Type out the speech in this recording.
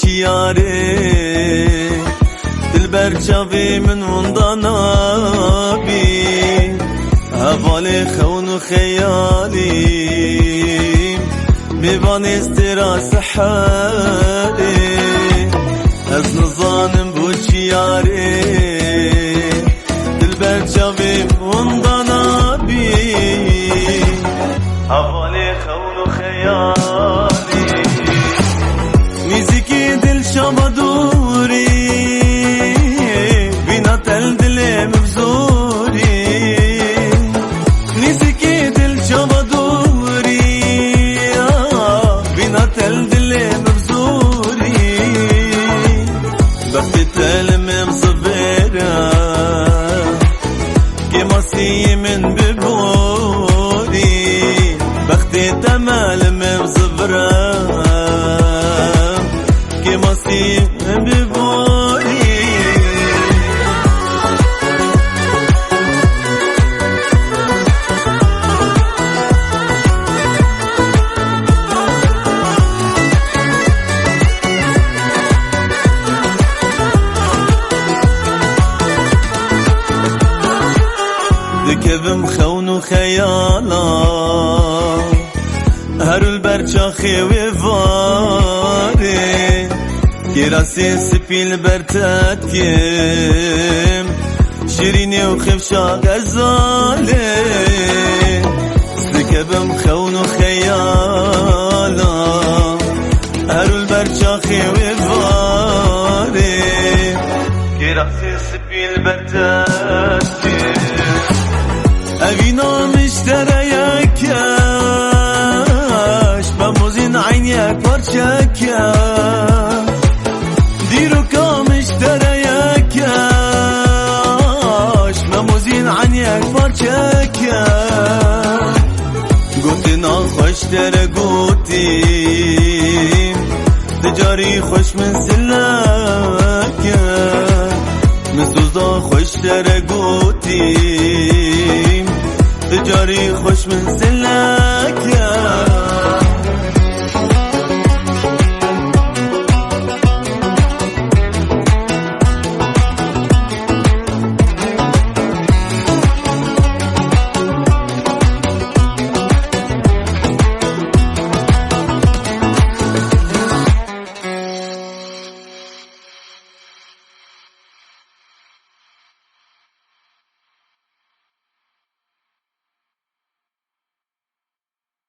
چیاره دل بر چاوی من وندانابی حواله خون و خیالی میوان استراس حالی از نظانم بو چیاره دل بر چاوی وندانابی حواله خون و خیالی میزیکی دل شما دوری بینا تل دل مبزوری میزیکی دل شما دوری بینا تل دل مبزوری وقتی تل مصبره که ماسی من ببوری وقتی تمال مصبره دكبم خون وخيالا هرو البرچاخي وفاري كراسي سبي البرتات كم شيريني وخفشا غزالي دكبم خون وخيالا هرو البرچاخي وفاري كراسي سبي البرتات كم أبينا مشتريك بموزين عينيك ورشك ديروكا مشتريك بموزين عينيك ورشك قوتنا خوش ترقوتي تجاري خوش من سلاك مسوزا خوش ترقوتي تجاري خوش من سلاك